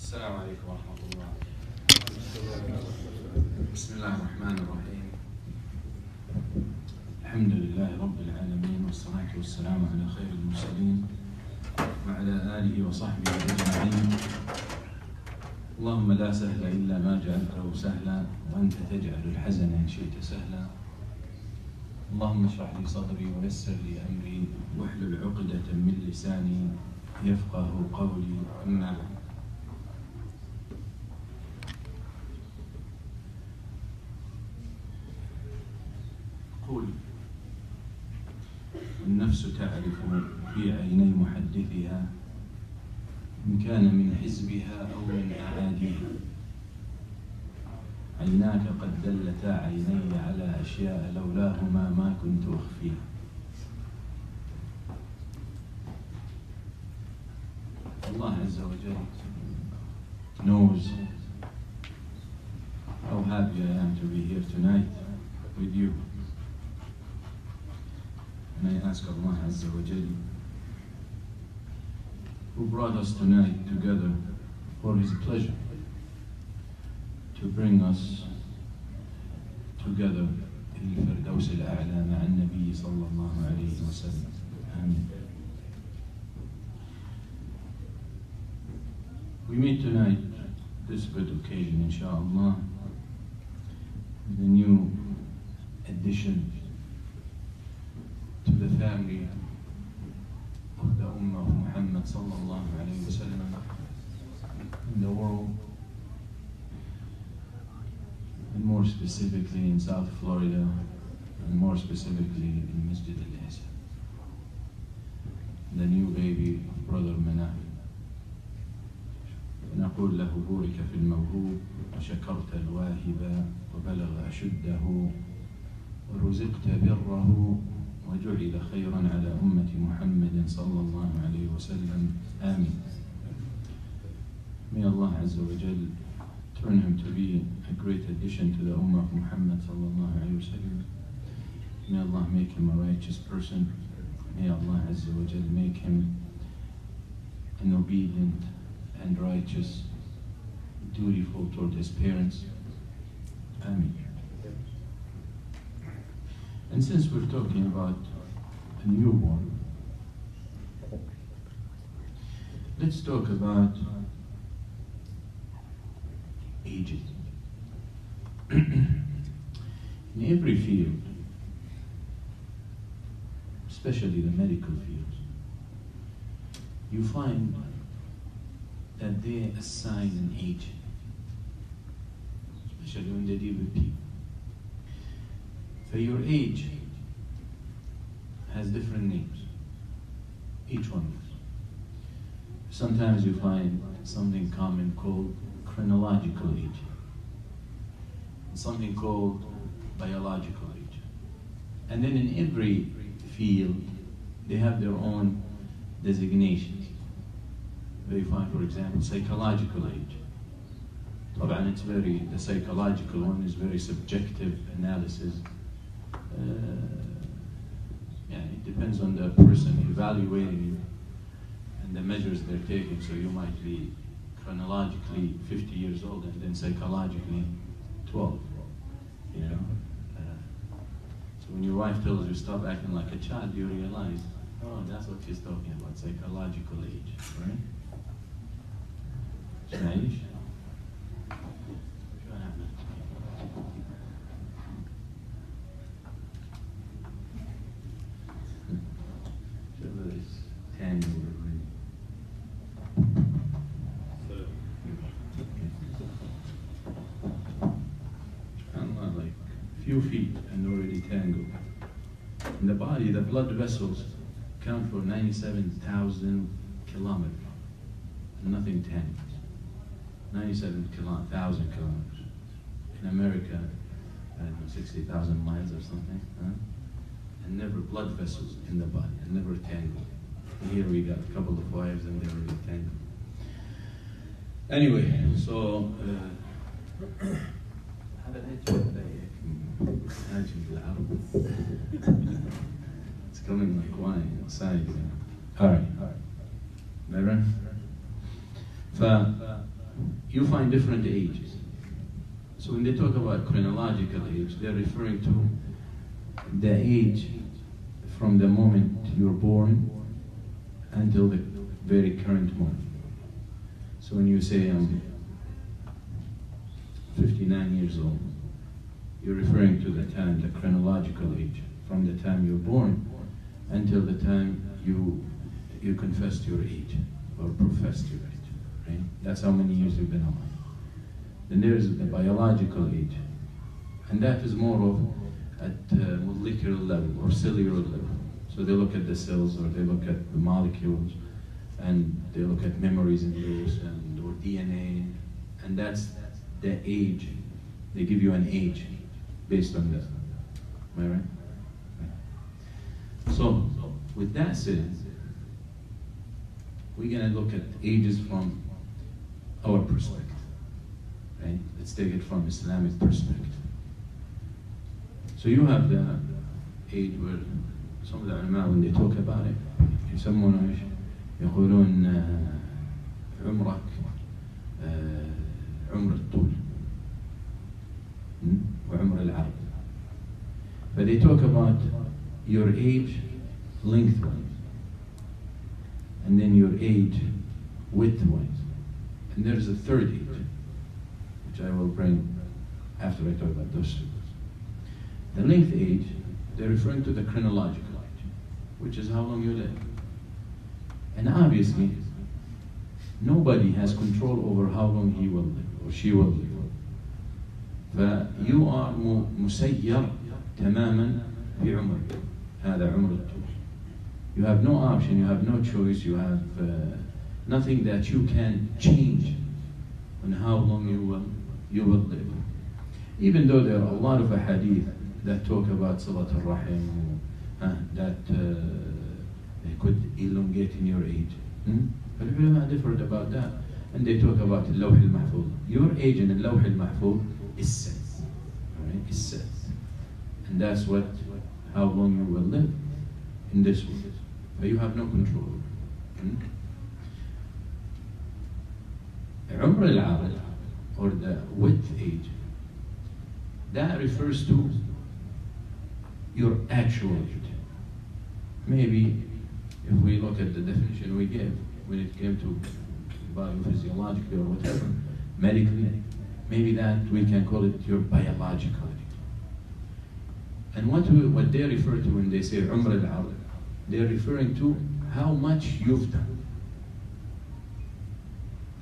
السلام عليكم ورحمة الله. بسم الله الرحمن الرحيم. الحمد لله رب العالمين، والصلاة والسلام على خير المرسلين وعلى آله وصحبه أجمعين. اللهم لا سهل إلا ما جعلته سهلا، وأنت تجعل الحزن إن شئت سهلا. اللهم اشرح لي صدري ويسر لي أمري واحلل عقدة من لساني يفقه قولي. أما بعد، قول: النفس تعرف في عيني محدثها إن كان من حزبها أو من أعاديها. عيناك قد دلتا عيني على أشياء لولاهما ما كنت أخفيها. Allah Azza wa Jalla knows how happy I am to be here tonight with you. And I ask Allah Azza wa Jalla, who brought us tonight together for His pleasure, to bring us together in الفردوس الأعلى مع النبي صلى الله عليه وسلم. Amen. We meet tonight, this good occasion, inshaAllah, the new addition to the family of the Ummah of Muhammad sallallahu alayhi wa sallam in the world, and more specifically in South Florida, and more specifically in Masjid al-Ihsan. The new baby of Brother Manaf. نقول له: بورك في الموهوب وشكرت الواهب وبلغ أشده ورزقت بره وجعل خيرا على أمة محمد صلى الله عليه وسلم. آمين. May Allah Azza wa Jal turn him to be a great addition to the Ummah of Muhammad صلى الله عليه وسلم. May Allah make him a righteous person. May Allah Azza wa Jal make him an obedient and righteous, dutiful toward his parents. Ameen. And since we're talking about a newborn, let's talk about aging. In every field, especially the medical field, you find that they assign an age, especially when they deal with people. So your age has different names, each one of us. Sometimes you find something common called chronological age, and something called biological age. And then in every field, they have their own designations. They find, for example, psychological age. The psychological one is very subjective analysis. It depends on the person evaluating you and the measures they're taking. So you might be chronologically 50 years old and then psychologically 12. So when your wife tells you stop acting like a child, you realize, oh, that's what she's talking about, psychological age, right? تعيش شو هنعمل؟ شوف this tango already. SubhanAllah, like a few feet and already tango. In the body, the blood vessels count for 97,000 kilometers. Nothing tangles. 97,000 kilometers. In America, I don't know, 60,000 miles or something. And never blood vessels in the body, and never tangled. And here we got a couple of wives and they're already tangled. Anyway, so it's coming like wine inside. All right. Better? you find different ages. So when they talk about chronological age, they're referring to the age from the moment you're born until the very current moment. So when you say I'm 59 years old, you're referring to the time, the chronological age, from the time you're born until the time you confessed your age or professed your age, right? That's how many years you've been alive. Then there's the biological age, and that is more of at molecular level or cellular level. So they look at the cells, or they look at the molecules, and they look at memories in those, and or DNA, and that's the age. They give you an age based on that. Am I right? Right. So with that said, we're going to look at ages from our perspective. Right? Let's take it from Islamic perspective. So you have the age where some of the ulama, when they talk about it, يسمونه ايش؟ يقولون عمرك عمر الطول وعمر العرض. But they talk about your age lengthwise, and then your age widthwise, and there's a third age, which I will bring after I talk about those two. The length age, they're referring to the chronological age, which is how long you live. And obviously, nobody has control over how long he will live or she will live. فيو are مسير تماما في عمرك. هذا عمر الطول. You have no option, you have no choice, you have nothing that you can change on how long you will live. Even though there are a lot of hadith that talk about Salat al-Rahim, that they could elongate in your age. But ulama differed about that, and they talk about al-Lawh al-Mahfuz. Your age in al-Lawh al-Mahfuz is set, right? Is set, and that's how long you will live in this world. But you have no control. Umr al-Arad, or the width age, that refers to your actual age. Maybe if we look at the definition we gave when it came to biophysiologically or whatever, medically, maybe that we can call it your biological age. And what they refer to when they say Umr al-Ard, they're referring to how much you've done.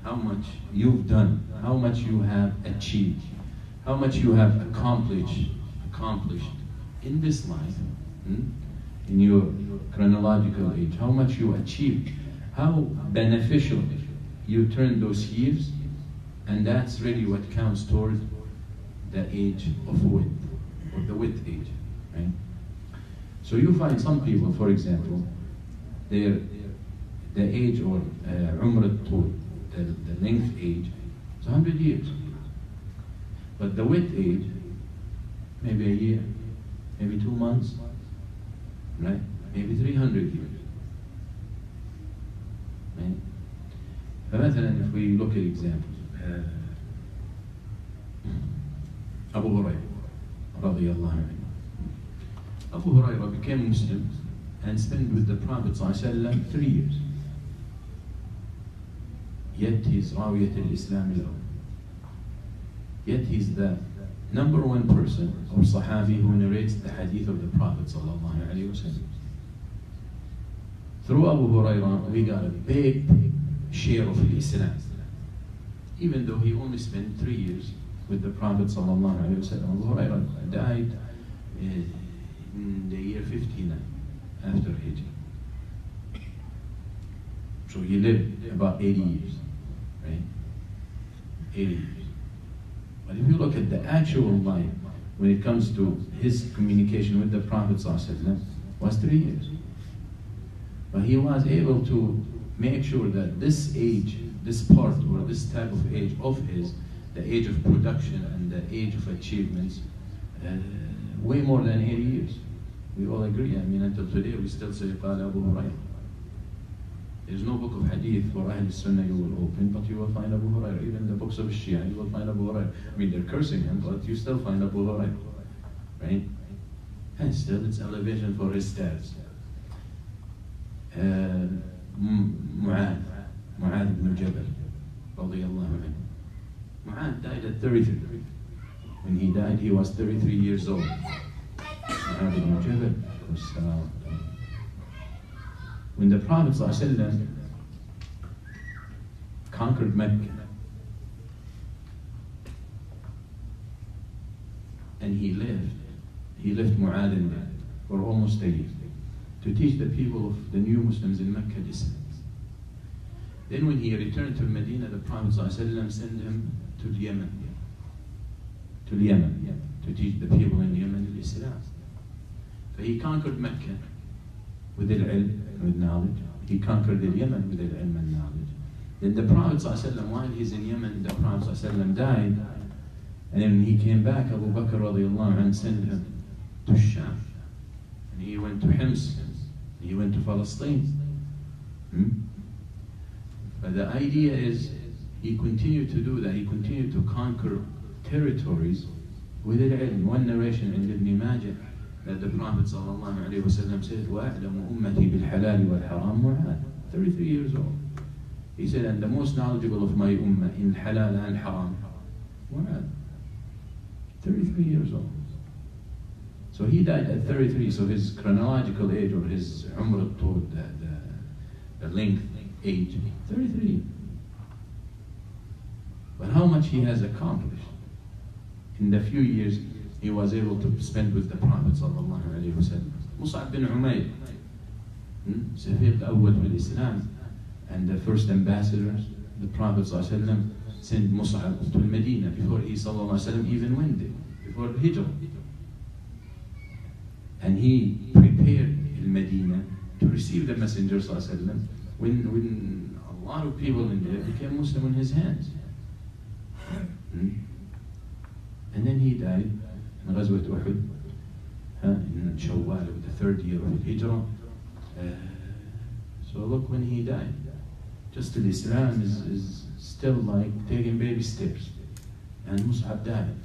How much you've done, how much you have achieved, how much you have accomplished in this life, in your chronological age, how much you achieved, how beneficial you turn those years, and that's really what counts toward the age of width, or the width age, right? So you find some people, for example, the age or Umr al-Tul, the length age, is 100 years. But the width age, maybe a year, maybe 2 months, right? Maybe 300 years. Right? فمثلا, if we look at examples, Abu Hurairah, radiyallahu anhu. Abu Hurairah became Muslim and spent with the Prophet ﷺ 3 years. Yet he's Rawiyat al-Islam al-Awwal. Yet he's the number one person or Sahabi who narrates the hadith of the Prophet ﷺ. Through Abu Hurairah, we got a big share of Islam. Even though he only spent 3 years with the Prophet ﷺ. Abu Hurairah died in the year 59 after Hijrah. So he lived about 80 years, right? 80 years. But if you look at the actual life, when it comes to his communication with the Prophet ﷺ, was 3 years. But he was able to make sure that this age, this part or this type of age of his, the age of production and the age of achievements, way more than 80 years. We all agree. I mean, until today we still say قال Abu Hurairah. There's no book of hadith for Ahl Sunnah you will open, but you will find Abu Hurairah. Even the books of Shia, you will find Abu Hurairah. I mean, they're cursing him, but you still find Abu Hurairah, right? And still, it's elevation for his status. Mu'adh ibn Jabal, radiyallahu anhu. Mu'adh died at 33. When he died, he was 33 years old. Mu'adh ibn Jabal. When the Prophet ﷺ conquered Mecca, and he left Mu'adh in there for almost a year to teach the people of the new Muslims in Mecca discipline. Then when he returned to Medina, the Prophet ﷺ sent him to Yemen, to teach the people in Yemen Islam. So he conquered Mecca with al-ilm, with knowledge. He conquered Yemen with al-ilm and knowledge. Then the Prophet ﷺ, while he's in Yemen, the Prophet ﷺ died, and then when he came back, Abu Bakr radiallahu anhu sent him to Sham. And he went to Hims, he went to Palestine. But the idea is, he continued to do that. He continued to conquer territories with al-ilm. One narration in Ibn Majah that the Prophet ﷺ said, وَأَعْلَمُ أُمَّتِي بِالْحَلَالِ وَالْحَرَامِ مُعَادٍ. 33 years old. He said, and the most knowledgeable of my ummah in halal and haram, Mu'adh. 33 years old. So he died at 33, so his chronological age, or his umrah, the length, age, 33. But how much he has accomplished in the few years he was able to spend with the Prophet ﷺ. Mus'ab bin Umayr, Safiq Awwal fil Islam, and the first ambassadors, the Prophet ﷺ sent Mus'ab to Medina before he ﷺ even went there, before Hijrah. And he prepared Medina to receive the Messenger ﷺ when a lot of people in there became Muslim in his hands. And then he died in Ghazwat Uhud in Shawwal of the third year of Hijrah. So look when he died. Just Islam is still like taking baby steps. And Mus'ab died.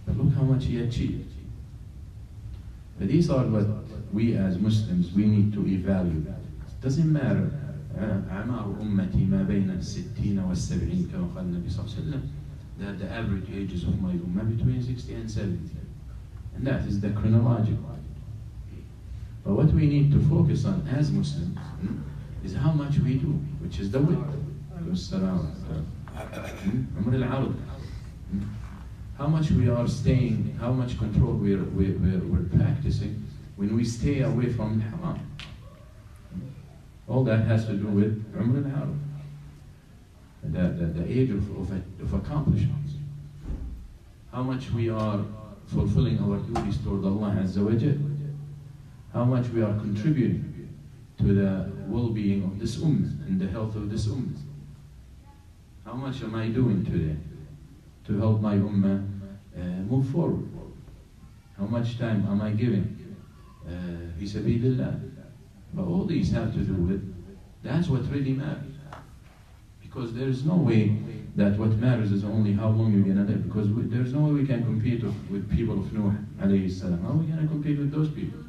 But look how much he achieved. But these are what we as Muslims, we need to evaluate. It doesn't matter. أعمار أمتي ما بين الستين والسبعين كما قال النبي صلى الله عليه وسلم. That the average ages of my ummah between 60 and 70. And that is the chronological. But what we need to focus on as Muslims is how much we do, which is the width. How much we are staying, how much control we're practicing when we stay away from haram. All that has to do with Umr al-Arab. The age of accomplishments. How much we are fulfilling our duties toward Allah Azza wa Jal. How much we are contributing to the well-being of this ummah and the health of this ummah. How much am I doing today to help my ummah move forward? How much time am I giving? Fi sabilillah. But all these have to do with, that's what really matters. Because there is no way that what matters is only how long you're going to live. Because there's no way we can compete with people of Nuh alayhi salam. How are we going to compete with those people?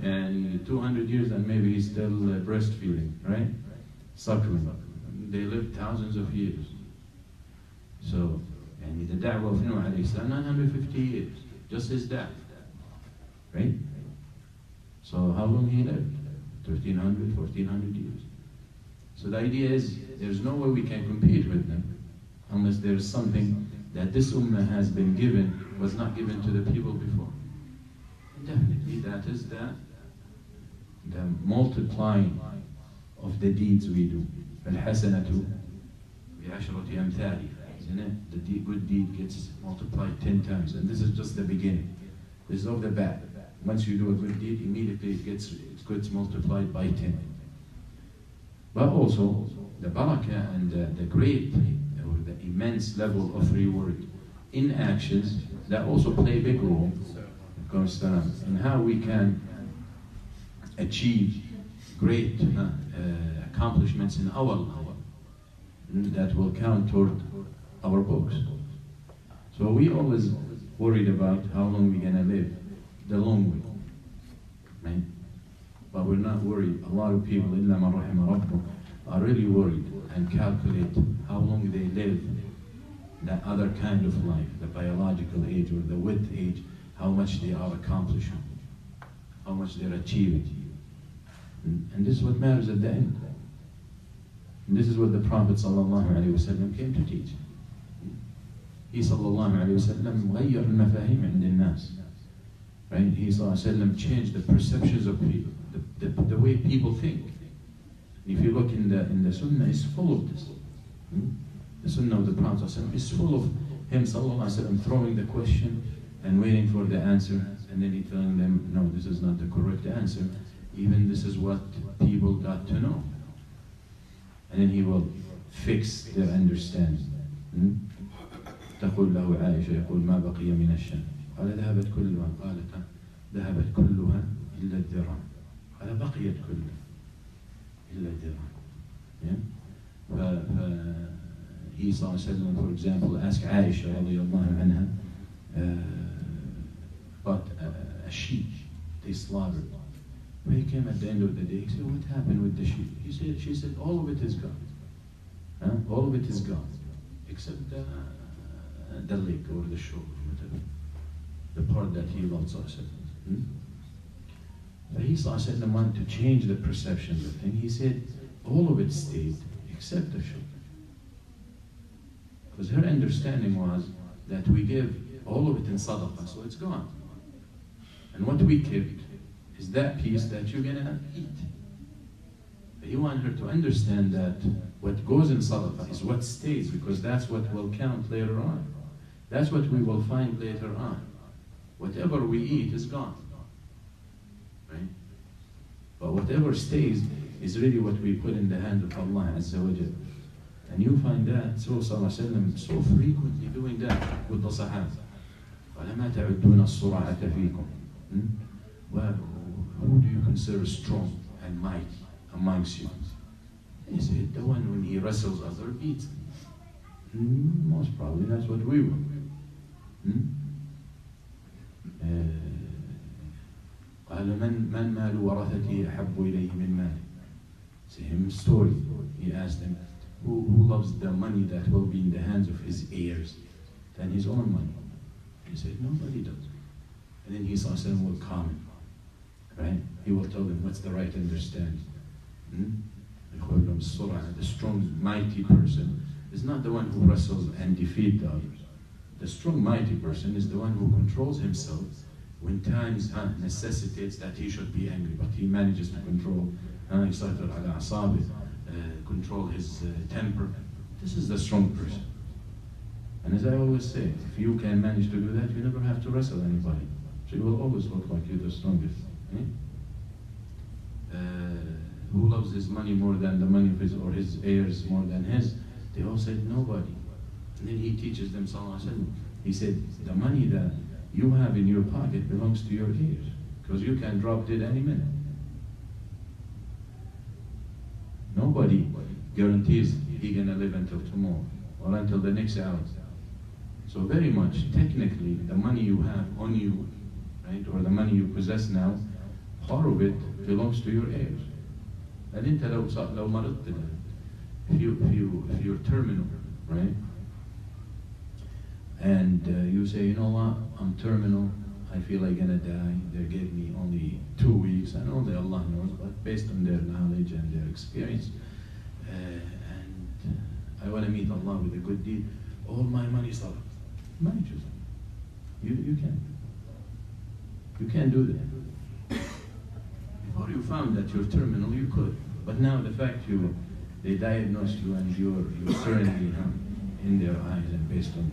And 200 years and maybe he's still breastfeeding, right? Suckling. They lived thousands of years. So, and the da'wah of Nuh alayhi salam, 950 years. Just his death. Right? So how long he lived? 1300, 1400 years. So the idea is, there's no way we can compete with them unless there's something that this ummah has been given, was not given to the people before. And definitely that is the multiplying of the deeds we do. Al-hasanatu bi'ashrati amthali, isn't it? The good deed gets multiplied 10 times, and this is just the beginning. This is off the bat. Once you do a good deed, immediately it gets multiplied by 10. But also, the barakah and the great, or the immense level of reward in actions, that also play a big role in how we can achieve great accomplishments in our life. that will count toward our books. So we always worried about how long we're gonna live, the long way, right? But we're not worried. A lot of people, إِلَّا مَنْ رَحِمَ رَبُّهُ, are really worried and calculate how long they live, that other kind of life, the biological age or the width age, how much they are accomplishing, how much they're achieving. And this is what matters at the end. And this is what the Prophet ﷺ came to teach. He ﷺ غير المفاهيم عند الناس. Right? He ﷺ changed the perceptions of people, the way people think. If you look in the Sunnah, it's full of this. The Sunnah of the Prophet ﷺ is full of him ﷺ throwing the question and waiting for the answer, and then he telling them, no, this is not the correct answer. Even this is what people got to know. And then he will fix their understanding. تقول له عائشة يقول ما بقي من الشام قال ذهبت كلها قالت ذهبت كلها إلا الدرهم قال بقيت كلها إلا الدرهم. He ﷺ, for example, asked Aisha radiallahu anha about a sheep they slaughtered. When he came at the end of the day, he said, what happened with the sheep? She said, all of it is gone. All of it is gone, except the leg or the shoulder, whatever. The part that he loved, ﷺ. But he ﷺ wanted to change the perception of the thing. He said, all of it stayed, except the shoulder. Because her understanding was that we give all of it in sadaqah, so it's gone. And what we kept is that piece that you're gonna eat. But you want her to understand that what goes in sadaqah is what stays, because that's what will count later on. That's what we will find later on. Whatever we eat is gone, right? But whatever stays is really what we put in the hand of Allah Azza wa Jalla. And you find that so Sallallahu so frequently doing that with the Sahaba. وَلَمَا تَعُدُّونَ الصُّرَعَةَ فِيكُمْ. Well, who do you consider strong and mighty amongst you? He said, the one when he wrestles other beats him. Most probably that's what we were. قال من مال ورثته أحب إليه من ماله. Same story. He asked them, who loves the money that will be in the hands of his heirs than his own money? He said, nobody does. And then he will comment, right? He will tell them what's the right understanding. The strong, mighty person is not the one who wrestles and defeats the others. The strong, mighty person is the one who controls himself when times necessitates that he should be angry, but he manages to control control his temper. This is the strong person. And as I always say, if you can manage to do that, you never have to wrestle anybody. So you will always look like you're the strongest. Who loves his money more than the money of his, or his heirs more than his? They all said, nobody. And then he teaches them, Sallallahu Alaihi Wasallam, he said, the money that you have in your pocket belongs to your heirs, because you can drop dead any minute. Nobody guarantees he's gonna live until tomorrow or until the next hour. So very much, technically, the money you have on you, right, or the money you possess now, part of it belongs to your heirs. And if you're terminal, right, and you say, you know what, I'm terminal, I feel like I'm gonna die, they gave me only 2 weeks, and only Allah knows, but based on their knowledge and their experience, and I want to meet Allah with a good deed, all my money is Allah. Manage yourself. You can't do that. Before you found that you're terminal, you could, but now the fact they diagnosed you and you're certainly in their eyes and based on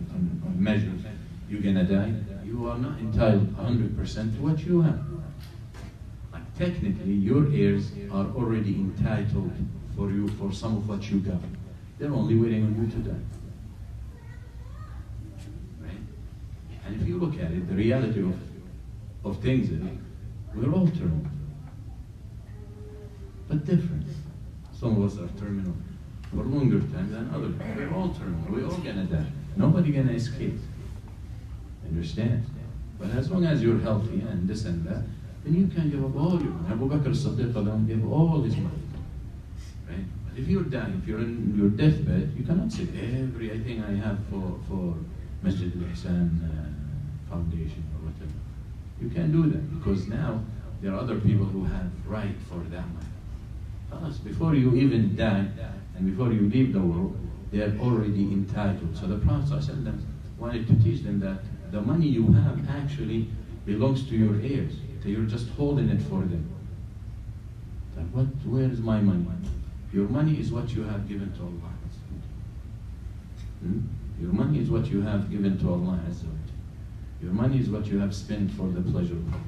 measures, you're gonna die, you are not entitled 100% to what you have. Like technically, your heirs are already entitled for you for some of what you got. They're only waiting on you to die. Right? And if you look at it, the reality of things is, we're all terminal, but different. Some of us are terminal for longer time than others. We're all terminal. We're all gonna die. Nobody gonna escape. Understand? But as long as you're healthy and this and that, then you can give up all your money. Abu Bakr as-Siddiq gave all his money. Right? But if you're dying, if you're in your deathbed, you cannot say everything I have for Masjid al-Ihsan Foundation or whatever. You can't do that because now there are other people who have right for that money. Before you even die and before you leave the world, they are already entitled. So the Prophet ﷺ wanted to teach them that the money you have actually belongs to your heirs. So you're just holding it for them. Like, where is my money? Your money is what you have given to Allah. Your money is what you have given to Allah. Your money is what you have spent for the pleasure of Allah.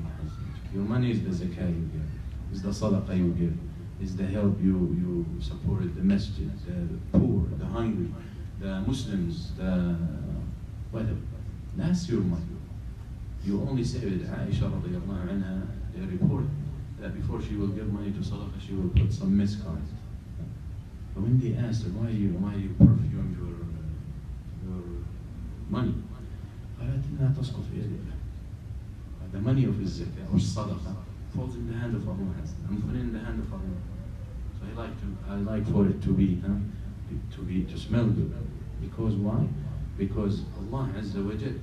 Your money is the zakah you give, is the sadaqah you give, is the help you supported the masjid, the poor, the hungry, the Muslims, the whatever. That's your money. You only say it. Aisha radiallahu anha, they report that before she will give money to sadaqah, she will put some miscards. But when they asked her, why you perfume your money? قالت إنها تسقط في يد الله. The money of his zakah or sadaqah falls in the hand of Allah. I'm putting in the hand of Allah. So I like for it to be to smell good. Because why? Because Allah Azza wa Jal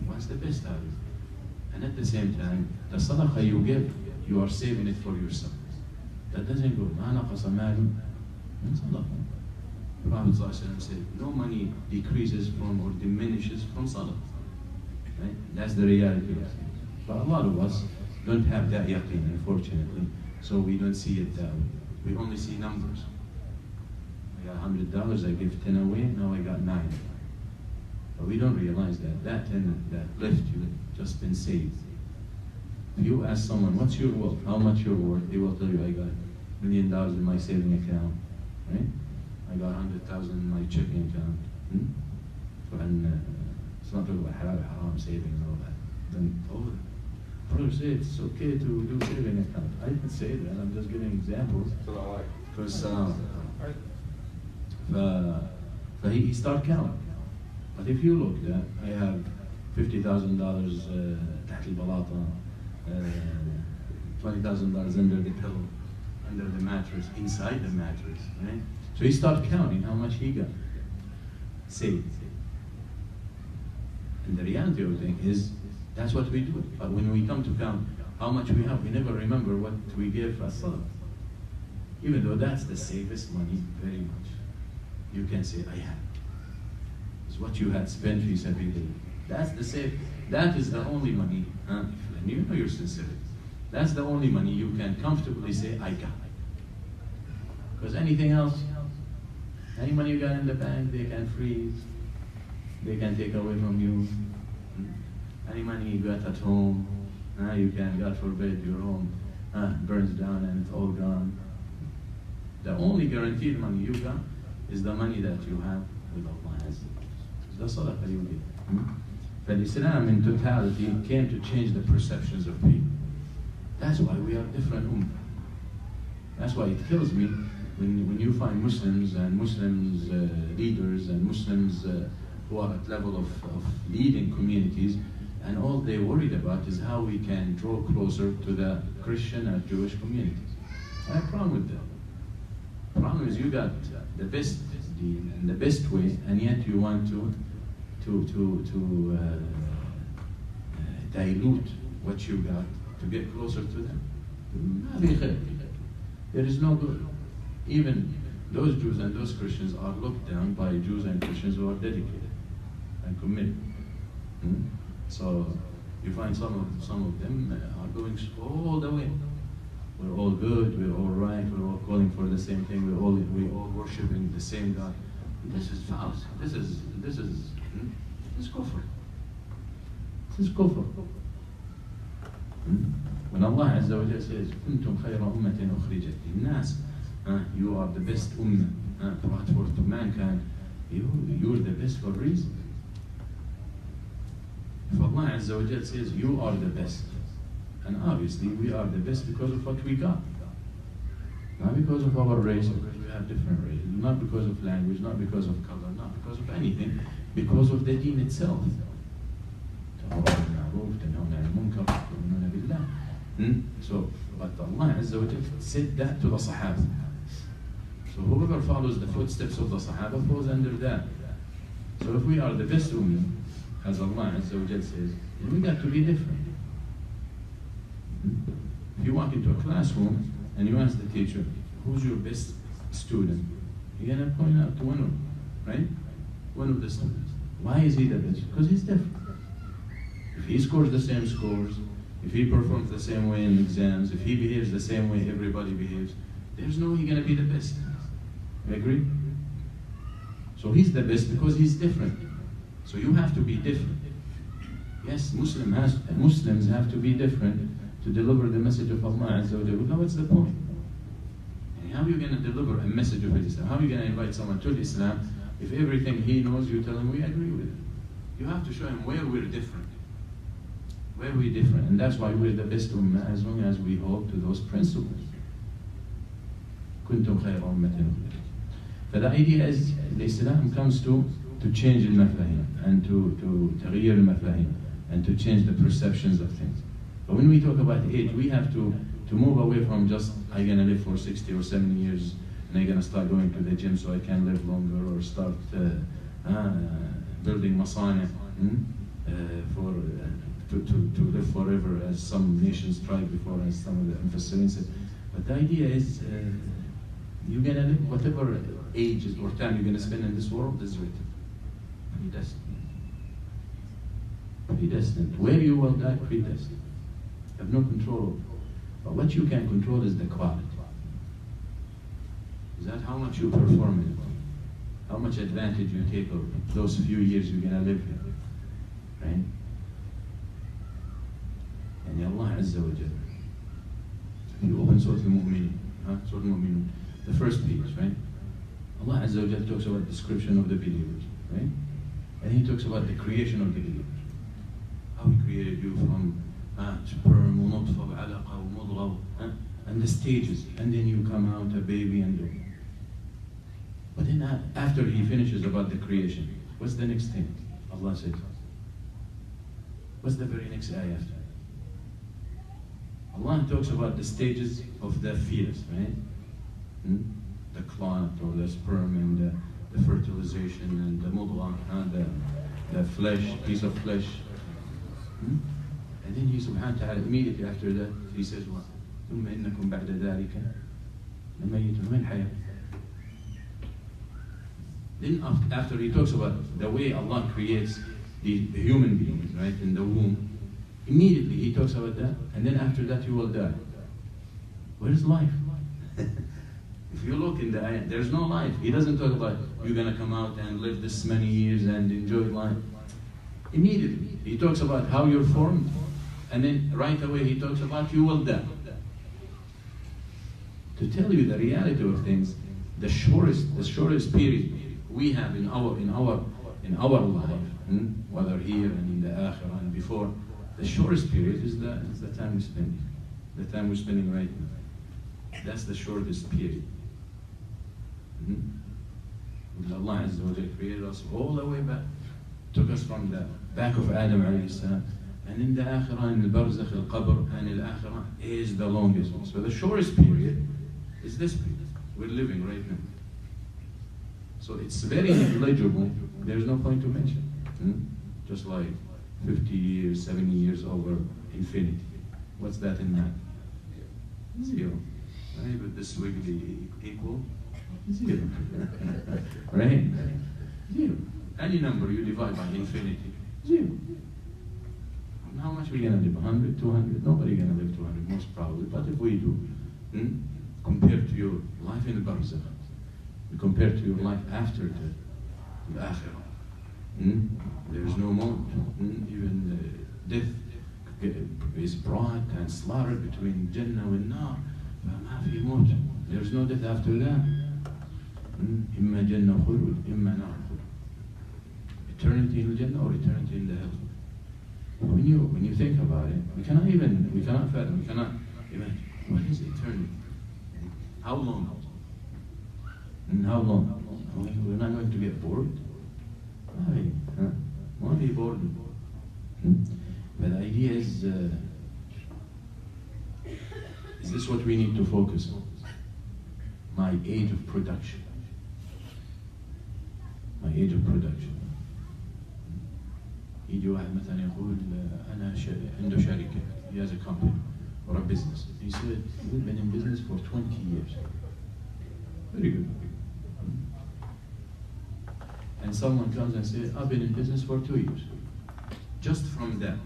wants the best out of it. And at the same time, the sadaqah you give, you are saving it for yourself. That doesn't go. ما نقص مال من صدقة. The Prophet ﷺ said, no money decreases from or diminishes from sadaqah. Right? That's the reality of it. But a lot of us don't have that yaqeen, unfortunately, so we don't see it that way. We only see numbers. I got $100, I give 10 away, now I got 9. But we don't realize that 10 that left you just been saved. If you ask someone, what's your wealth? How much you're worth? They will tell you, I got $1 million in my saving account. Right? I got 100,000 in my checking account. And it's not talking about haram saving and all that. Then brother say it's okay to do saving account. I didn't say that. I'm just giving examples. Because he start counting. But if you look at, I have $50,000 تحت البلاطة, $20,000 under the pillow, under the mattress, inside the mattress, right? So he started counting how much he got saved. And the reality of the thing is, that's what we do. But when we come to count how much we have, we never remember what we gave as sadaqah. Even though that's the safest money, very much. You can say, I have. It's what you had spent fi sabilillah. That's the safe. That is the only money, and you know your sincerity. That's the only money you can comfortably say, I got. Because anything else, any money you got in the bank, they can freeze. They can take away from you. Any money you got at home, you can, God forbid, your home burns down and it's all gone. The only guaranteed money you got is the money that you have with Allah. It's the sadaqah you give. But Islam in totality came to change the perceptions of people. That's why we are different ummah. That's why it kills me when you find Muslims and Muslims leaders and Muslims who are at level of leading communities, and all they're worried about is how we can draw closer to the Christian and Jewish communities. I have a problem with that. The problem is you got the best deen and the best way, and yet you want to dilute what you got to get closer to them. There is no good. Even those Jews and those Christians are looked down by Jews and Christians who are dedicated and committed. So you find some of them are going all the way. We're all good, we're all right, we're all calling for the same thing, we're all worshiping the same God. This is false. This is kufr. This is kufr. When Allah Azza wa Jalla says, "Kuntum khayra ummatin ukhrijat lin-nas," you are the best ummah brought forth to mankind. You're the best for a reason. If Allah Azza wa Jalla says you are the best, and obviously we are the best because of what we got, not because of our race, because we have different religions, not because of language, not because of color, not because of anything, because of the deen itself. So, but Allah Azza wa Jal said that to the Sahaba. So whoever follows the footsteps of the Sahaba falls under that. So if we are the best ummah, as Allah Azza wa Jal says, then we got to be different. If you walk into a classroom and you ask the teacher, who's your best student? You're going to point out to one of them, right? One of the students. Why is he the best? Because he's different. If he scores the same scores, if he performs the same way in exams, if he behaves the same way everybody behaves, there's no way he's going to be the best. You agree? So he's the best because he's different. So you have to be different. Yes, Muslims have to be different to deliver the message of Allah Azza wa Jalla. Now what's the point? And how are you going to deliver a message of Islam? How are you going to invite someone to Islam if everything he knows you tell him we agree with it? You have to show him where we're different. Where we're different. And that's why we're the best ummah as long as we hold to those principles. كنتم خير أمة أخرجت. But the idea is Islam comes to change al-mafahim and to تغيير al-mafahim and to change the perceptions of things. But when we talk about age, we have to move away from just I'm going to live for 60 or 70 years and I'm going to start going to the gym so I can live longer, or start building masana to live forever, as some nations tried before, as some of the Mufassirin said. But the idea is you're going to live whatever age or time you're going to spend in this world is written. Predestined. Predestined. Where you will die, predestined. You have no control over it. But what you can control is the quality. Is that how much you perform in it? How much advantage you take of those few years you're going to live here. Right? And Allah Azza wa Jalla. You open Surah Al-Mu'minun, Surah Al-Mu'minun, the first page, right? Allah Azza wa Jalla talks about the description of the believers, right? And He talks about the creation of the believers. How He created you from sperm, nutfa, alaqa, mudgha, and the stages, and then you come out a baby and all. But then after He finishes about the creation, what's the next thing? Allah says, what's the very next ayah after? Allah talks about the stages of the fetus, right? The clot or the sperm and the fertilization and the mudgha, the flesh, piece of flesh. And then He subhanahu wa ta'ala immediately after that, He says what? ثُمَّ إِنَّكُمْ بَعْدَ ذَلِكَ لَمَيِّتُونَ مَنْ حَيَاةٌ. Then after He talks about the way Allah creates the human beings, right, in the womb, immediately He talks about that, and then after that you will die. Where is life? If you look in the ayah, there's no life. He doesn't talk about you're going to come out and live this many years and enjoy life. Immediately, He talks about how you're formed, and then right away He talks about you will die. To tell you the reality of things, the shortest period we have in our life, whether here and in the akhirah and before, the shortest period is the time we spend. The time we're spending right now. That's the shortest period. Allah Azza wa Jalla created us all the way back, took us from the back of Adam alayhi salam, and in the akhirah, in the barzakh, al-qabr, and al-akhirah is the longest one. So the shortest period is this period we're living right now. So it's very negligible. There's no point to mention. Just like 50 years, 70 years over infinity. What's that in math? Zero. Right? With this wiggly equal? Zero. Right? Zero. Any number you divide by infinity, zero. And how much are we going to live? 100, 200? Nobody's going to live 200, most probably. But if we do, compared to your life in the barzakh, compared to your life after the akhirah, there is no more. Even death is brought and slaughtered between Jannah and Nar. There is no death after that. إِمَّا جَنَّةُ خُلُودٍ إِمَّا نَارُ خُلُودٍ. Eternity in the Jannah or eternity in the hell. When you think about it, we cannot fathom, we cannot imagine. What is eternity? How long? And how long? We're not going to get bored. Why? Why be bored? But the idea is this what we need to focus on? My age of production. My age of production. يجي واحد مثلا يقول أنا عنده شركة, he has a company or a business. He said, we've been in business for 20 years. Very good. And someone comes and says, I've been in business for 2 years. Just from that.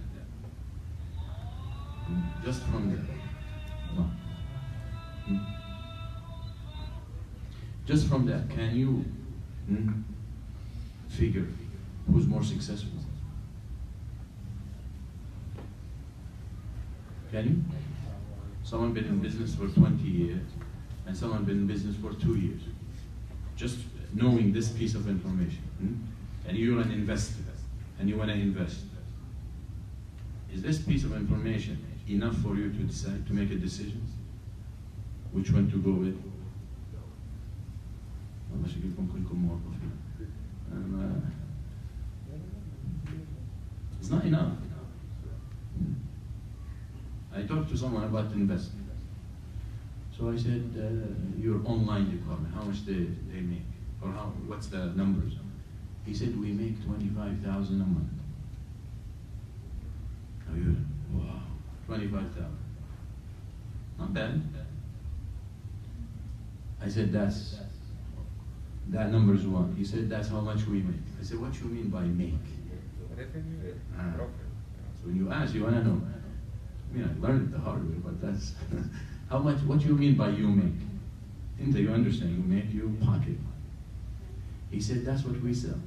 Just from that. No. Just from that, can you figure who's more successful? Can you? Someone been in business for 20 years and someone been in business for 2 years. Just knowing this piece of information. And you're an investor and you want to invest. Is this piece of information enough for you to decide, to make a decision? Which one to go with? It's not enough. I talked to someone about investing. So I said, your online department, how much they make? Or what's the numbers? He said, we make 25,000 a month. Wow, 25,000. Not bad. I said, that number is one. He said, that's how much we make. I said, what do you mean by make? So when you ask, you want to know. I mean, I learned it the hard way, but that's how much. What do you mean by you make? Until you understand, you make, you pocket. He said, that's what we sell.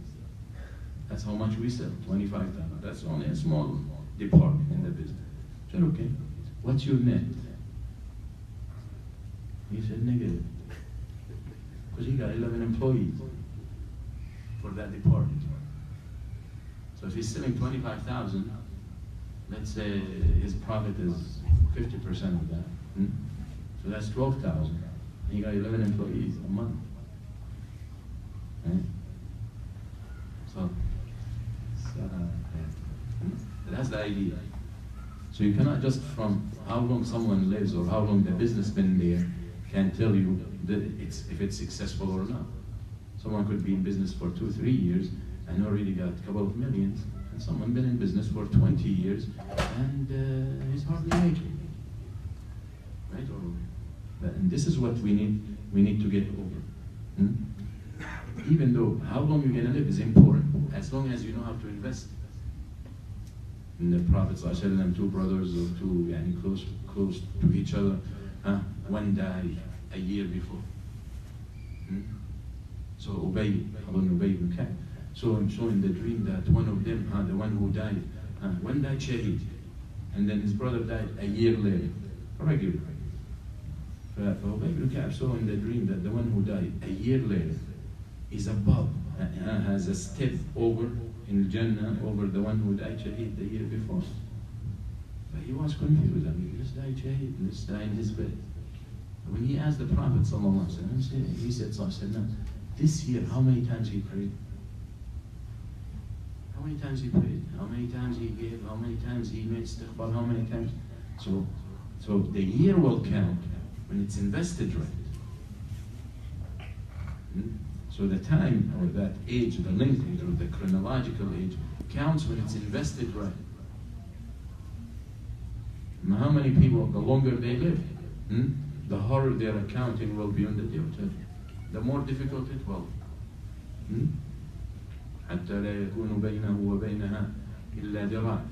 That's how much we sell, 25,000. That's only a small department in the business. I said, okay. What's your net? He said, negative. Because he got 11 employees for that department. So if he's selling 25,000, let's say his profit is 50% of that. So that's 12,000. He got 11 employees a month. Right? So that's the idea. So you cannot just from how long someone lives or how long the business been there can tell you that if it's successful or not. Someone could be in business for 2-3 years and already got a couple of millions, and someone been in business for 20 years and he's hardly making. Right? And this is what we need to get over. Even though how long you're going to live is important, as long as you know how to invest. In the Prophet ﷺ, two brothers or two close to each other, one died a year before. So Ubay ibn Ka'b, so in the dream that one of them, the one who died, one died shaheed, and then his brother died a year later. Regular. Ubay ibn Ka'b saw in the dream that the one who died a year later is above, has a step over in Jannah over the one who died shaheed the year before. But he was confused. I mean, this died shaheed, this died in his bed. When he asked the Prophet ﷺ, he said, this year, how many times he prayed? How many times he prayed? How many times he gave? How many times he made istighfar? How many times? So the year will count when it's invested right. So the time or that age, the linkage or the chronological age counts when it's invested right. Now, how many people, the longer they live, the harder their accounting will be on the day of judgment. The more difficult it will. حتى لا يكون بينه وبينها إلا ذراع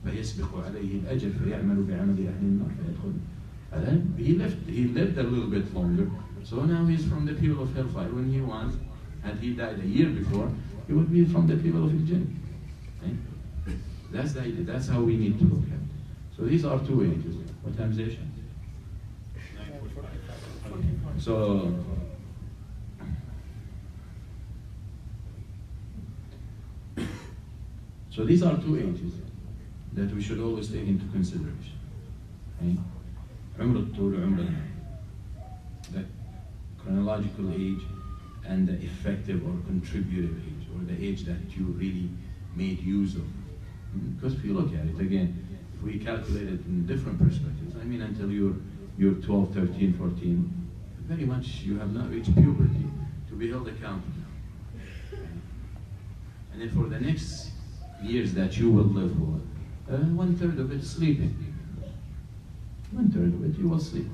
فيسبق عليه الأجل فيعمل بعمل أهل النار فيدخل. He lived a little bit longer, so now he's from the people of hellfire. When he was, had he died a year before, he would be from the people of Jannah. Right? That's the idea. That's how we need to look at it. So these are two ages. What time is it? So these are two ages that we should always take into consideration. عمر الطول وعمر النهار. The chronological age and the effective or contributive age, or the age that you really made use of. Because if you look at it again, if we calculate it in different perspectives, I mean until you're 12, 13, 14, very much you have not reached puberty to be held accountable. And then for the next years that you will live for, 1/3 of it is sleeping. 1/3 of it you will sleep,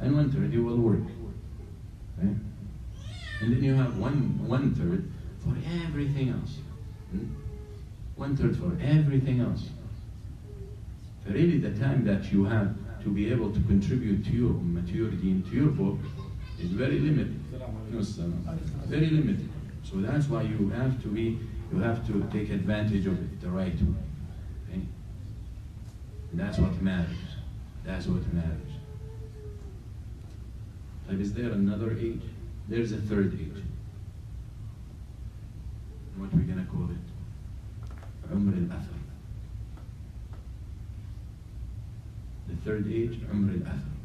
and 1/3 you will work. Right? And then you have one-third for everything else. 1/3 for everything else. So really the time that you have to be able to contribute to your maturity and to your book is very limited. Very limited. So that's why you have to take advantage of it the right way. Okay? And that's what matters. That's what matters. But is there another age? There's a third age. What we're gonna call it? Umr al-Athar. The third age, Umr al-Athar.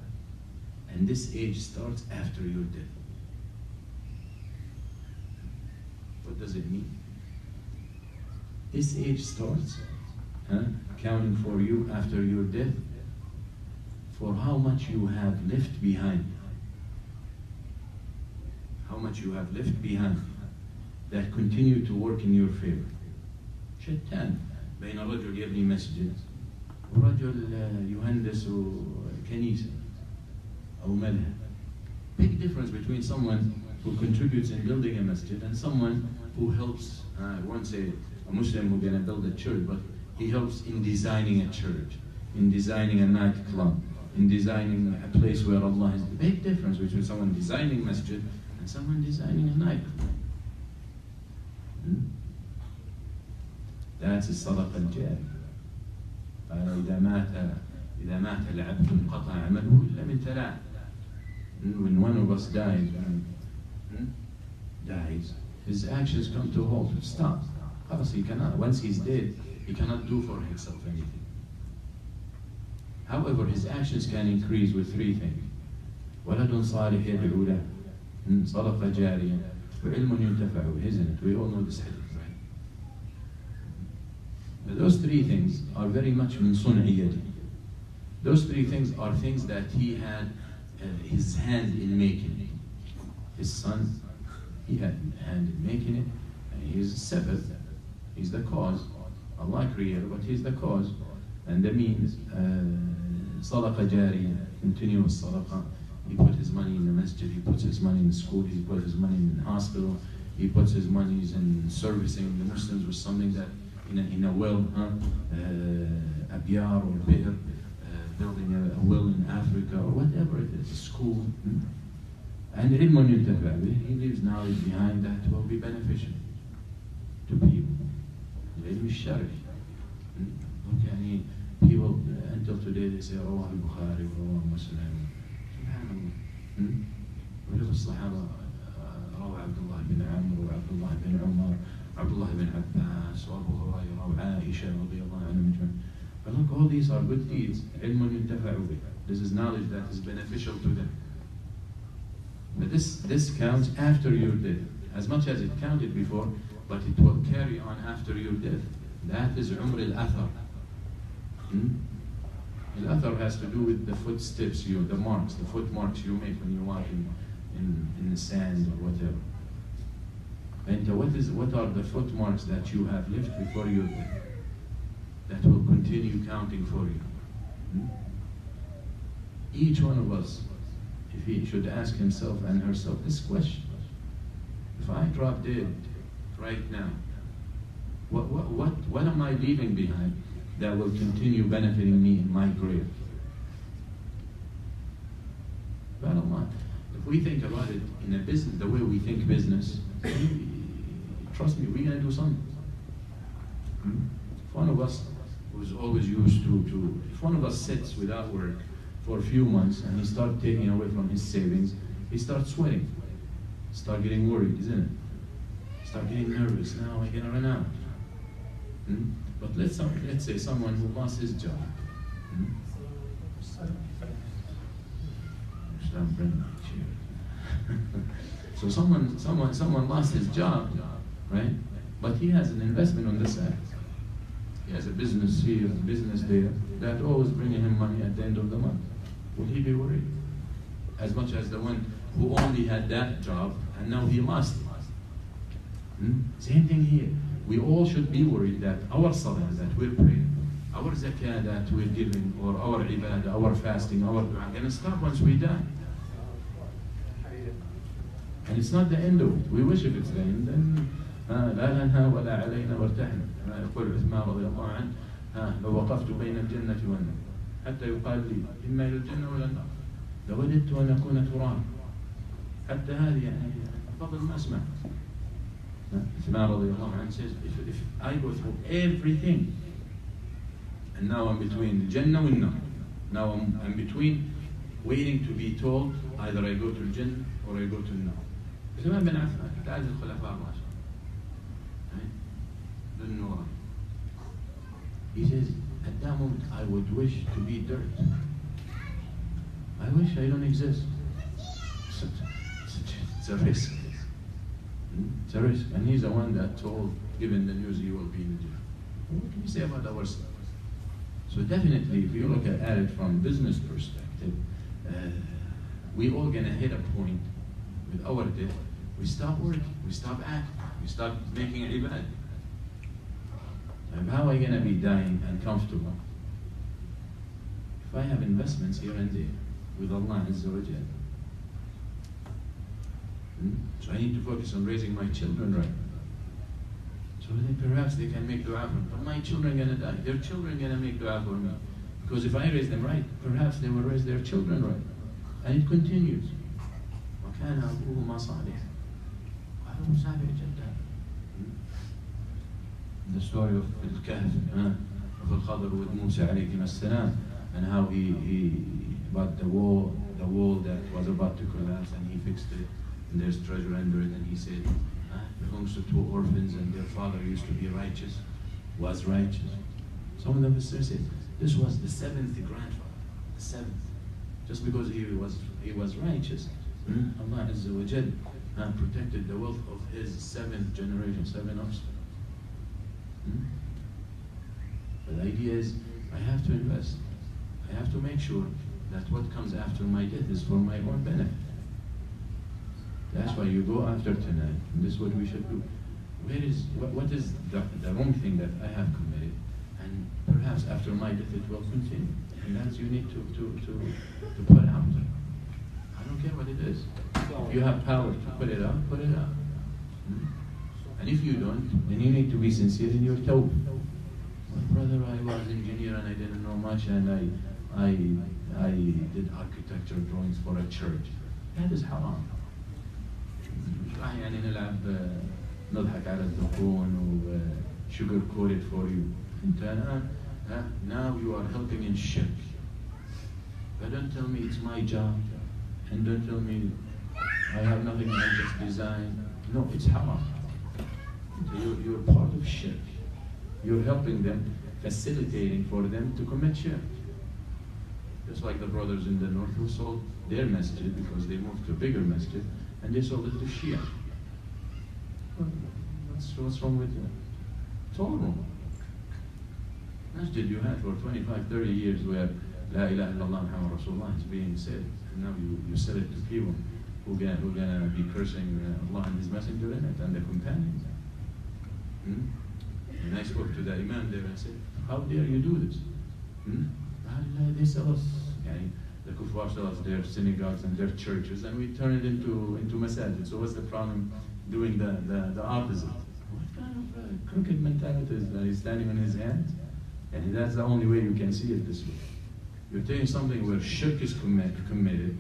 And this age starts after your death. What does it mean? This age starts counting for you after your death for how much you have left behind. How much you have left behind that continue to work in your favor. شتان بين رجل يبني مسجد ورجل يهندس كنيسة أو مذهب. Big difference between someone who contributes in building a masjid and someone who helps, I won't say a Muslim who's going to build a church, but he helps in designing a church, in designing a nightclub, in designing a place where Allah is. The big difference between someone designing masjid and someone designing a nightclub. That's a صدقة الجارية. إذا مات العبد انقطع عمله إلا من ثلاث. When one of us dies, his actions come to a halt. Stop. He cannot. Once he's dead, he cannot do for himself anything. However, his actions can increase with three things: ولد صالح يدعو له, صدقة جارية, وعلم ينتفع به. Isn't it? We all know this hadith, right? But those three things are very much min sun'iyyati. Those three things are things that he had his hand in making it. His son, he had a hand in making it, and he's sabbath. He's the cause. Allah created, but he's the cause. And that means صدقة جارية, continuous صدقة. He put his money in the masjid, he puts his money in the school, he put his money in the hospital, he puts his money in servicing the Muslims with something that in a well, a biyar or bi'r, building a well in Africa or whatever it is, a school. And علم ينتفع به, he leaves knowledge behind that will be beneficial to people. العلم الشرعي. Look, يعني people until today they say رواه البخاري ورواه مسلم. سبحان الله. ولو الصحابة روى عبد الله بن عمرو وعبد الله بن عمر وعبد الله بن عباس وأبو هريرة وعائشة رضي الله عنهم أجمعين. But look, all these are good deeds. علم ينتفع به. This is knowledge that is beneficial to them. But this counts after your death. As much as it counted before, but it will carry on after your death. That is Umr al-Athar. Al-Athar has to do with the footsteps, the marks, the footmarks you make when you walk in the sand or whatever. And what are the footmarks that you have left before your death that will continue counting for you? Each one of us, if he should ask himself and herself this question: if I drop dead right now, what am I leaving behind that will continue benefiting me in my grave? SubhanAllah. If we think about it in a business, the way we think business, trust me, we're going to do something. If one of us who's always used to, if one of us sits without work for a few months and he starts taking away from his savings, he starts sweating, start getting worried, isn't it? Start getting nervous. Now I'm going to run out. But let's say someone who lost his job. So someone lost his job, right? But he has an investment on the side. He has a business here, a business there, that always bringing him money at the end of the month. Will he be worried? As much as the one who only had that job and now he lost it. Same thing here. We all should be worried that our salah that we're praying, our zakah that we're giving, or our ibadah, our fasting, our dua, are going to stop once we die. And it's not the end of it. We wish if it's the end, then لا لنا ولا علينا وارتحنا. يقول عثمان رضي الله عنه لو وقفت بين الجنة والنار حتى يقال لي إما إلى الجنة ولا النار لوددت أن أكون ترابا. حتى هذه يعني فضل ما أسمع. عثمان رضي الله عنه says, if I go through everything, and now I'm between the Jannah and Nar. Now I'm between waiting to be told either I go to the Jannah or I go to the Nar. عثمان بن عفان تعال الخلفاء الراشدين. He says, at that moment I would wish to be dirt. I wish I don't exist. It's a risk. It's a risk. And he's the one that told, given the news, he will be in the jail. What can we say about ourselves? So definitely, if you look at it from business perspective, we all gonna hit a point with our death. We stop working, we stop acting, we stop making ibadah. And how am I gonna be dying and comfortable? If I have investments here and there with Allah Azza wa Jal. So I need to focus on raising my children right. So then perhaps they can make dua for me. But my children are gonna die. Their children are gonna make dua for me. Because if I raise them right, perhaps they will raise their children right. And it continues. وَكَانَ أَبُوهُمَا صَالِحًا. وَهَذَا مُسَابِعٌ جَدًّا. The story of Al-Kahf, of Al-Khadr with Musa alayhi salam, and how he about the wall that was about to collapse, and he fixed it, and there's treasure under it, and he said, it belongs to two orphans, and their father used to be righteous, was righteous. Some of them said, this was the seventh grandfather, the seventh, just because he was righteous. Allah Azza wa Jal protected the wealth of his seventh generation, seven offspring. But the idea is, I have to invest. I have to make sure that what comes after my death is for my own benefit. That's why you go after tonight. And this is what we should do. What is the wrong thing that I have committed? And perhaps after my death it will continue. And that's you need to put out. I don't care what it is. If you have power to put it out, put it out. And if you don't, then you need to be sincere in your tawbah. My brother, I was an engineer and I didn't know much, and I did architecture drawings for a church. That is haram. يعني نلعب نضحك على الدقون و sugar coat it for you. أنت الآن now you are helping in shirk. But don't tell me it's my job, and don't tell me I have nothing, I just design. No, it's haram. You're part of shirk. You're helping them, facilitating for them to commit shirk. Just like the brothers in the north who sold their masjid because they moved to a bigger masjid, and they sold it to Shia. What's wrong with that? It's all wrong. Masjid you had for 25, 30 years where La ilaha illallah Muhammad Rasulullah is being said, and now you sell it to people who gonna be cursing Allah and His Messenger in it, and the companions. And I spoke to the Imam there and said, how dare you do this? They sell us, the kuffar sell us their synagogues and their churches, and we turn it into masajid. So what's the problem doing the opposite? What kind of crooked mentality is that? He's standing on his hands? And that's the only way you can see it this way. You're taking something where shirk is committed,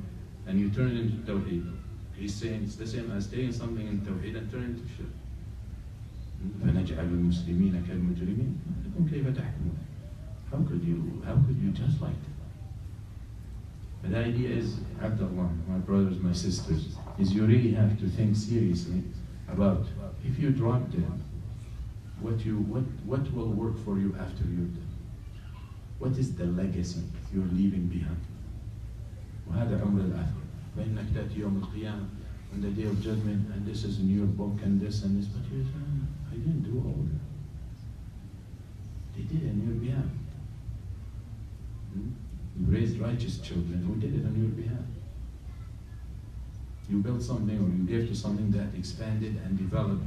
and you turn it into tawheed. He's saying it's the same as taking something in tawheed and turning it into shirk. فنجعل المسلمين كالمجرمين لكم كيف تحكمون. How could you just like that? But the idea is, Abdullah, my brothers, my sisters, is you really have to think seriously about if you drop dead, what will work for you after you're dead? What is the legacy you're leaving behind? وهذا عمر الآخرة. فإنك تأتي يوم القيامة on the day of judgment, and this is in your book, and this and this. But you say, I didn't do all that. They did it on your behalf. You raised righteous children who did it on your behalf. You built something, or you gave to something that expanded and developed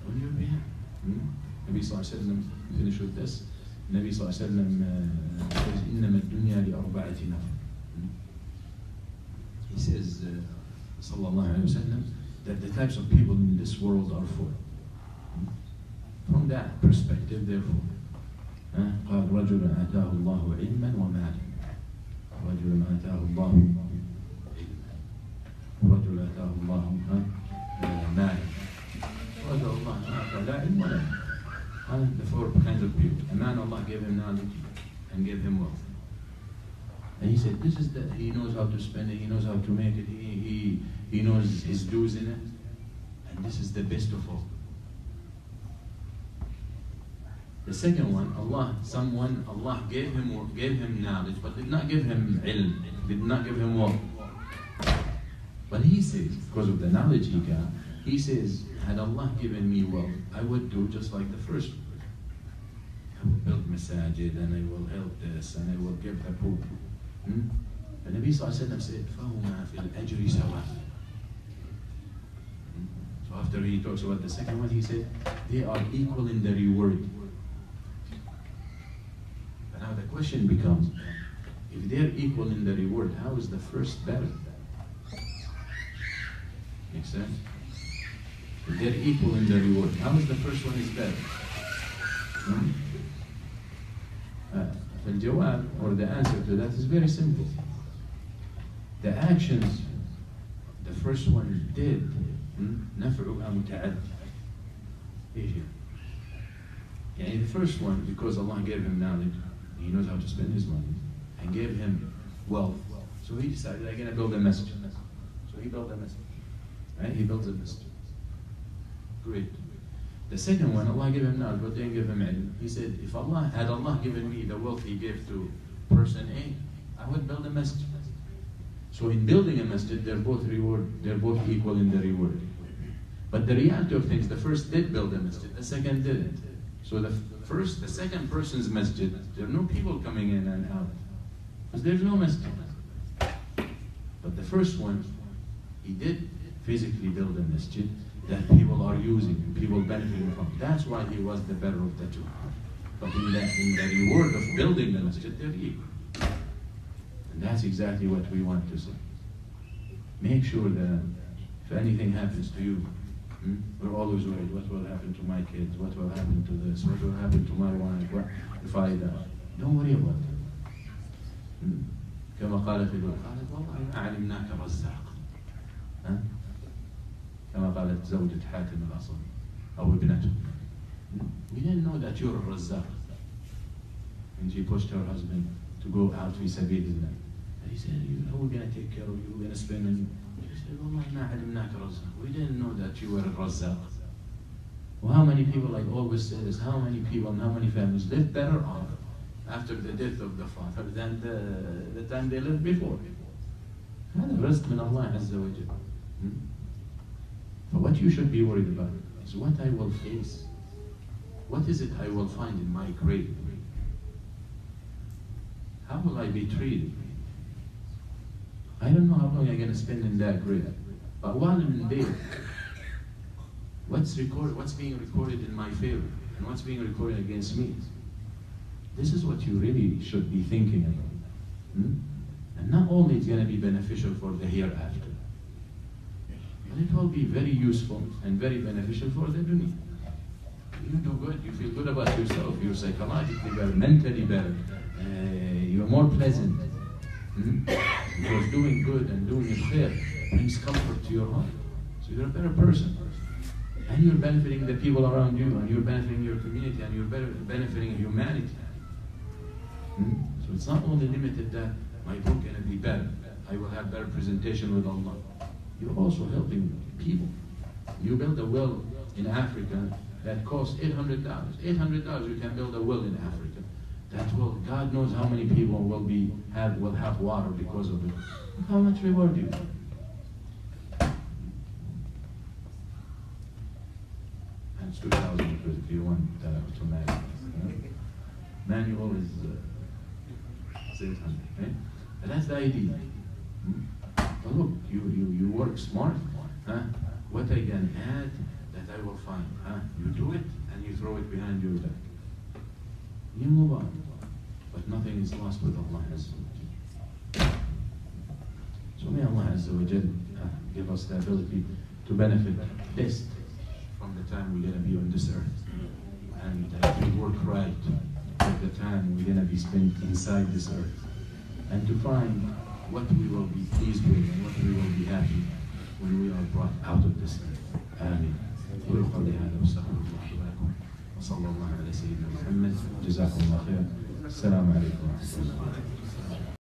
on your behalf. Nabi Sallallahu Alaihi Wasallam, finish with this. Nabi Sallallahu Alaihi Wasallam says, إِنَّمَا الدُّنْيَا لِأَرْبَعَةِ نَفَرٍ. He says, Sallallahu Alaihi Wasallam, that the types of people in this world are four. From that perspective, therefore, قال رجل آتاه الله علما ومالا رجل آتاه الله علما رجل آتاه الله مالا رجل الله آتاه لا علم ولا مال. The four kinds of people. A man, Allah gave him knowledge and gave him wealth. And he said, this is that he knows how to spend it, he knows how to make it, he knows his dues in it, and this is the best of all. The second one, Allah gave him knowledge, but did not give him ilm, did not give him wealth. But he says, because of the knowledge he got, he says, had Allah given me wealth, I would do just like the first one. I will build masajid, and I will help this, and I will give the poor. The Nabi Sallallahu Alaihi Wasallam said, فَهُمَا فِي الْأَجْرِ سَوَاء. So after he talks about the second one, he said, they are equal in the reward. But now the question becomes, if they're equal in the reward, how is the first better? Makes sense? If they're equal in the reward, how is the first one is better? The jawab, or the answer to that, is very simple. The actions the first one did, نفعها متعد. The first one, because Allah gave him knowledge, he knows how to spend his money, and gave him wealth. So he decided, I'm going to build a masjid. So he built a masjid. Right? He built a masjid. Great. The second one, Allah gave him knowledge, but didn't give him ilm. He said, if Allah had given me the wealth He gave to person A, I would build a masjid. So in building a masjid, they're both equal in the reward. But the reality of things, the first did build a masjid, the second didn't. So the second person's masjid, there are no people coming in and out, because there's no masjid. But the first one, he did physically build a masjid that people are using, people benefiting from. That's why he was the better of the two. But in the reward of building the masjid, they're equal. And that's exactly what we want to say. Make sure that if anything happens to you, we're always worried, what will happen to my kids, what will happen to this, what will happen to my wife, what if I die? Don't worry about it. كما قالت قالت والله ما علمناك رزاق. كما قالت زوجة حاتم الأصم أو ابنته. We didn't know that you're a Razzaq. And she pushed her husband to go out fi sabilillah. And he said, how are we going to take care of you? We're going to spend on you. She said, والله ما علمناك رزاق. We didn't know that you were a Razzaq. Well, how many people, like always say this, how many people and how many families live better off after the death of the father than the time they lived before? هذا رزق من الله عز وجل. But what you should be worried about is what I will face. What is it I will find in my grave? How will I be treated? I don't know how long I'm going to spend in that grave. But while I'm in there, what's being recorded in my favor? And what's being recorded against me? This is what you really should be thinking about. And not only it's going to be beneficial for the hereafter, but it will be very useful and very beneficial for the dunya. You do good, you feel good about yourself, you're psychologically better, mentally better, you're more pleasant. Because doing good and doing it fair brings comfort to your heart. So you're a better person. And you're benefiting the people around you, and you're benefiting your community, and you're benefiting humanity. So it's not only limited that my book going to be better, I will have better presentation with Allah. You're also helping people. You build a well in Africa that costs $800. $800 you can build a well in Africa. That well, God knows how many people will have water because of it. How much reward do you have? It's 2000 if you want automatic. Manual is 600. Okay? And that's the idea. But look, you work smart. Huh? What I can add that I will find. Huh? You do it and you throw it behind your back. You move on. But nothing is lost with Allah Azza wa Jal. So may Allah Azza wa Jal give us the ability to benefit best from the time we're going to be on this earth. And to work right with the time we're going to be spent inside this earth. And to find what we will be pleased with and what we will be happy when we are brought out of this earth. Ameen. قولوا هذا واستغفر الله لكم وصلى الله على سيدنا محمد جزاكم الله خير. السلام عليكم ورحمة الله.